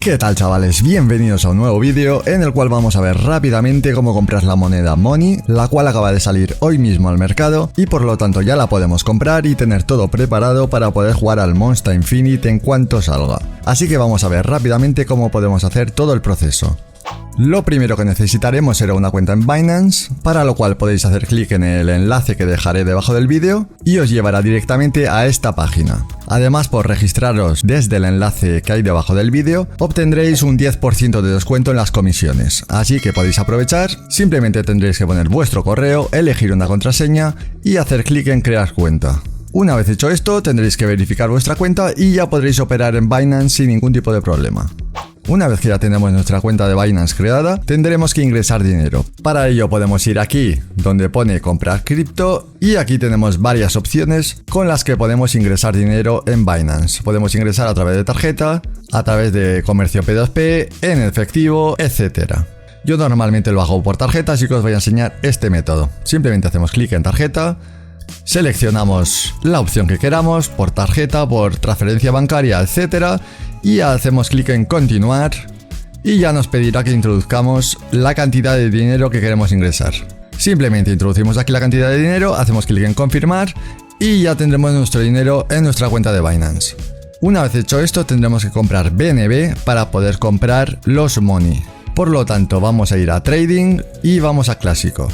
¿Qué tal, chavales? Bienvenidos a un nuevo vídeo en el cual vamos a ver rápidamente cómo comprar la moneda Money, la cual acaba de salir hoy mismo al mercado y por lo tanto ya la podemos comprar y tener todo preparado para poder jugar al Monster Infinite en cuanto salga. Así que vamos a ver rápidamente cómo podemos hacer todo el proceso. Lo primero que necesitaremos será una cuenta en Binance, para lo cual podéis hacer clic en el enlace que dejaré debajo del vídeo y os llevará directamente a esta página. Además, por registraros desde el enlace que hay debajo del vídeo, obtendréis un 10% de descuento en las comisiones, así que podéis aprovechar. Simplemente tendréis que poner vuestro correo, elegir una contraseña y hacer clic en crear cuenta. Una vez hecho esto, tendréis que verificar vuestra cuenta y ya podréis operar en Binance sin ningún tipo de problema. Una vez que ya tenemos nuestra cuenta de Binance creada, tendremos que ingresar dinero. Para ello podemos ir aquí, donde pone comprar cripto, y aquí tenemos varias opciones con las que podemos ingresar dinero en Binance. Podemos ingresar a través de tarjeta, a través de comercio P2P, en efectivo, etc. Yo normalmente lo hago por tarjeta, así que os voy a enseñar este método. Simplemente hacemos clic en tarjeta, seleccionamos la opción que queramos, por tarjeta, por transferencia bancaria, etc. Y hacemos clic en continuar y ya nos pedirá que introduzcamos la cantidad de dinero que queremos ingresar. Simplemente introducimos aquí la cantidad de dinero, hacemos clic en confirmar y ya tendremos nuestro dinero en nuestra cuenta de Binance. Una vez hecho esto, tendremos que comprar BNB para poder comprar los Money. Por lo tanto, vamos a ir a Trading y vamos a Clásico.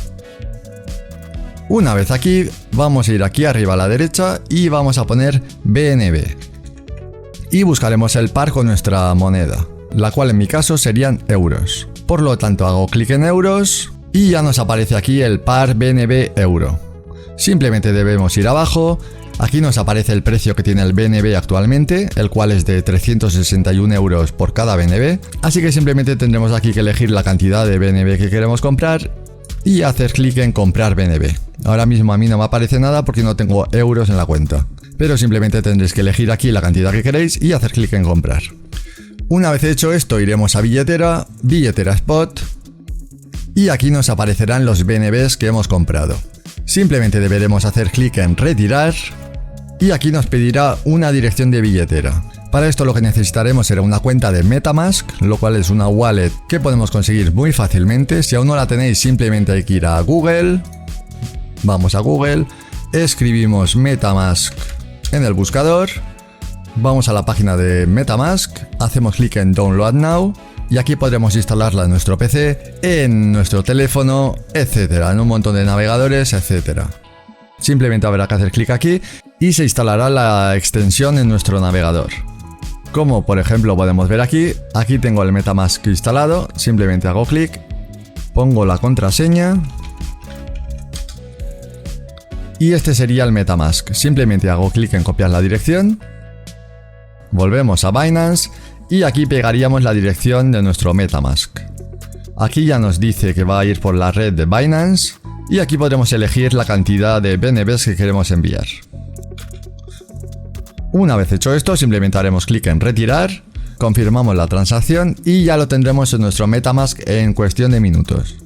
Una vez aquí, vamos a ir aquí arriba a la derecha y vamos a poner BNB. Y buscaremos el par con nuestra moneda, la cual en mi caso serían euros. Por lo tanto, hago clic en euros y ya nos aparece aquí el par BNB euro. Simplemente debemos ir abajo. Aquí nos aparece el precio que tiene el BNB actualmente, el cual es de 361 euros por cada BNB. Así que simplemente tendremos aquí que elegir la cantidad de BNB que queremos comprar y hacer clic en comprar BNB. Ahora mismo a mí no me aparece nada porque no tengo euros en la cuenta, pero simplemente tendréis que elegir aquí la cantidad que queréis y hacer clic en comprar. Una vez hecho esto, iremos a billetera, billetera spot, y aquí nos aparecerán los BNBs que hemos comprado. Simplemente deberemos hacer clic en retirar y aquí nos pedirá una dirección de billetera. Para esto lo que necesitaremos será una cuenta de MetaMask, lo cual es una wallet que podemos conseguir muy fácilmente. Si aún no la tenéis, simplemente hay que ir a Google. Vamos a Google, escribimos MetaMask en el buscador, vamos a la página de MetaMask, hacemos clic en Download Now y aquí podremos instalarla en nuestro PC, en nuestro teléfono, etcétera, en un montón de navegadores, etcétera. Simplemente habrá que hacer clic aquí y se instalará la extensión en nuestro navegador. Como por ejemplo podemos ver aquí tengo el MetaMask instalado, simplemente hago clic, pongo la contraseña y este sería el MetaMask. Simplemente hago clic en copiar la dirección, volvemos a Binance y aquí pegaríamos la dirección de nuestro MetaMask. Aquí ya nos dice que va a ir por la red de Binance y aquí podremos elegir la cantidad de BNBs que queremos enviar. Una vez hecho esto, simplemente haremos clic en retirar, confirmamos la transacción y ya lo tendremos en nuestro MetaMask en cuestión de minutos.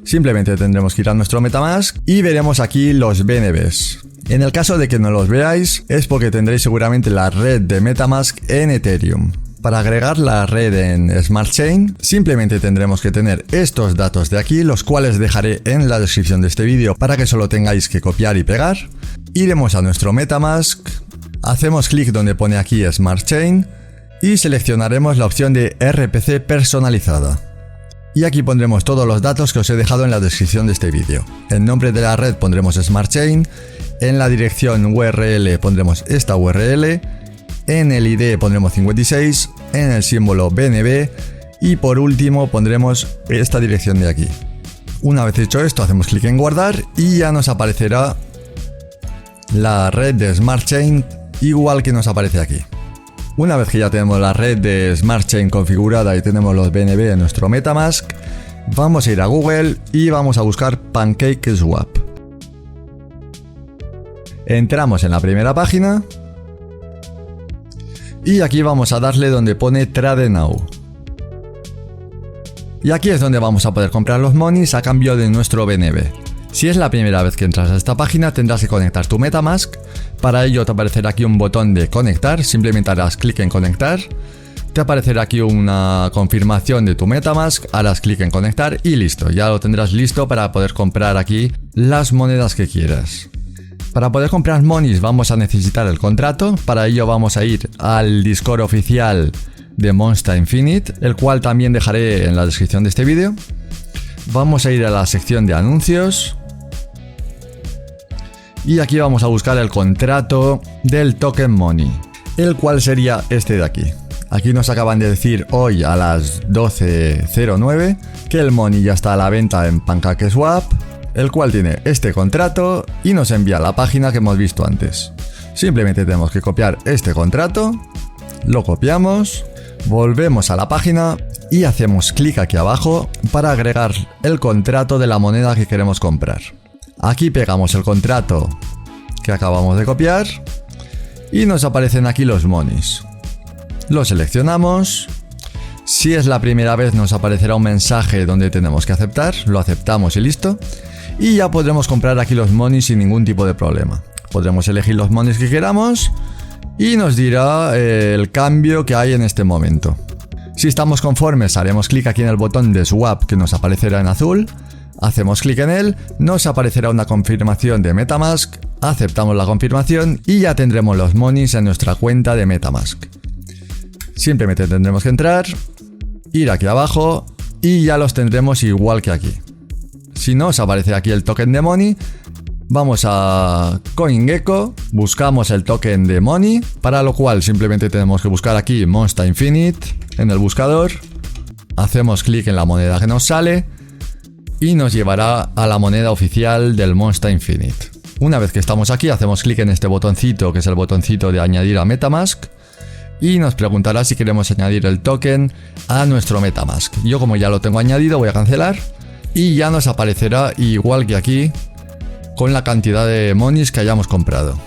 Simplemente tendremos que ir a nuestro MetaMask y veremos aquí los BNBs. En el caso de que no los veáis, es porque tendréis seguramente la red de MetaMask en Ethereum. Para agregar la red en Smart Chain, simplemente tendremos que tener estos datos de aquí, los cuales dejaré en la descripción de este vídeo para que solo tengáis que copiar y pegar. Iremos a nuestro MetaMask, hacemos clic donde pone aquí Smart Chain y seleccionaremos la opción de RPC personalizada. Y aquí pondremos todos los datos que os he dejado en la descripción de este vídeo. En nombre de la red pondremos Smart Chain, en la dirección URL pondremos esta URL, en el ID pondremos 56, en el símbolo BNB y por último pondremos esta dirección de aquí. Una vez hecho esto, hacemos clic en guardar y ya nos aparecerá la red de Smart Chain igual que nos aparece aquí. Una vez que ya tenemos la red de Smart Chain configurada y tenemos los BNB en nuestro MetaMask, vamos a ir a Google y vamos a buscar PancakeSwap. Entramos en la primera página y aquí vamos a darle donde pone Trade Now. Y aquí es donde vamos a poder comprar los monies a cambio de nuestro BNB. Si es la primera vez que entras a esta página, tendrás que conectar tu MetaMask. Para ello te aparecerá aquí un botón de conectar, simplemente harás clic en conectar. te aparecerá aquí una confirmación de tu MetaMask, harás clic en conectar y listo, ya lo tendrás listo para poder comprar aquí las monedas que quieras. Para poder comprar monies vamos a necesitar el contrato, para ello vamos a ir al Discord oficial de Monsta Infinite, el cual también dejaré en la descripción de este vídeo. Vamos a ir a la sección de anuncios y aquí vamos a buscar el contrato del token money, el cual sería este de aquí. Aquí nos acaban de decir hoy a las 12:09 que el money ya está a la venta en PancakeSwap, el cual tiene este contrato y nos envía la página que hemos visto antes. Simplemente tenemos que copiar este contrato, lo copiamos, volvemos a la página y hacemos clic aquí abajo para agregar el contrato de la moneda que queremos comprar. Aquí pegamos el contrato que acabamos de copiar y nos aparecen aquí los monies. Lo seleccionamos. Si es la primera vez nos aparecerá un mensaje donde tenemos que aceptar, lo aceptamos y listo. Y ya podremos comprar aquí los monies sin ningún tipo de problema. Podremos elegir los monies que queramos y nos dirá el cambio que hay en este momento. Si estamos conformes haremos clic aquí en el botón de swap que nos aparecerá en azul. Hacemos clic en él, nos aparecerá una confirmación de MetaMask, aceptamos la confirmación y ya tendremos los monies en nuestra cuenta de MetaMask. Simplemente tendremos que entrar, ir aquí abajo y ya los tendremos igual que aquí. Si nos aparece aquí el token de money, vamos a CoinGecko, buscamos el token de money, para lo cual simplemente tenemos que buscar aquí Monsta Infinite en el buscador, hacemos clic en la moneda que nos sale y nos llevará a la moneda oficial del Monsta Infinite. Una vez que estamos aquí hacemos clic en este botoncito que es el botoncito de añadir a MetaMask y nos preguntará si queremos añadir el token a nuestro MetaMask. Yo como ya lo tengo añadido voy a cancelar y ya nos aparecerá igual que aquí con la cantidad de monies que hayamos comprado.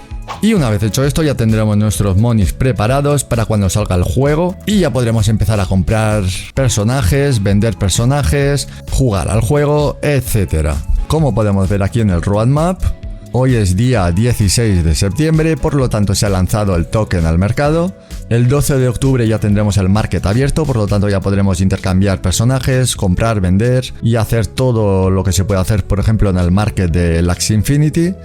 Y una vez hecho esto ya tendremos nuestros monies preparados para cuando salga el juego y ya podremos empezar a comprar personajes, vender personajes, jugar al juego, etc. Como podemos ver aquí en el roadmap, hoy es día 16 de septiembre, por lo tanto se ha lanzado el token al mercado. El 12 de octubre ya tendremos el market abierto, por lo tanto ya podremos intercambiar personajes, comprar, vender y hacer todo lo que se puede hacer, por ejemplo, en el market de Axie Infinity.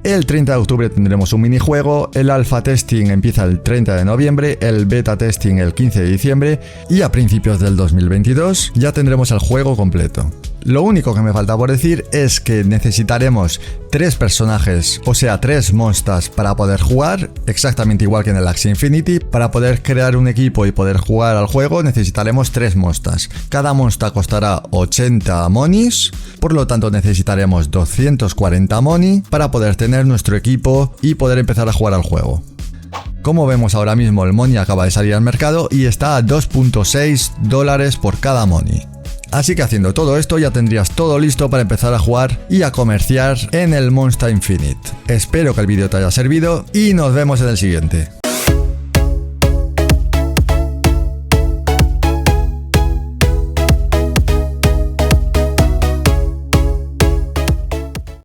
El 30 de octubre tendremos un minijuego, el alpha testing empieza el 30 de noviembre, el beta testing el 15 de diciembre y a principios del 2022 ya tendremos el juego completo. Lo único que me falta por decir es que necesitaremos 3 personajes, o sea 3 monstas para poder jugar, exactamente igual que en el Axie Infinity. Para poder crear un equipo y poder jugar al juego necesitaremos 3 monstas. Cada monsta costará 80 monies, por lo tanto necesitaremos 240 money para poder tener nuestro equipo y poder empezar a jugar al juego. Como vemos ahora mismo el money acaba de salir al mercado y está a $2.6 por cada money. Así que haciendo todo esto ya tendrías todo listo para empezar a jugar y a comerciar en el Monsta Infinite. Espero que el vídeo te haya servido y nos vemos en el siguiente.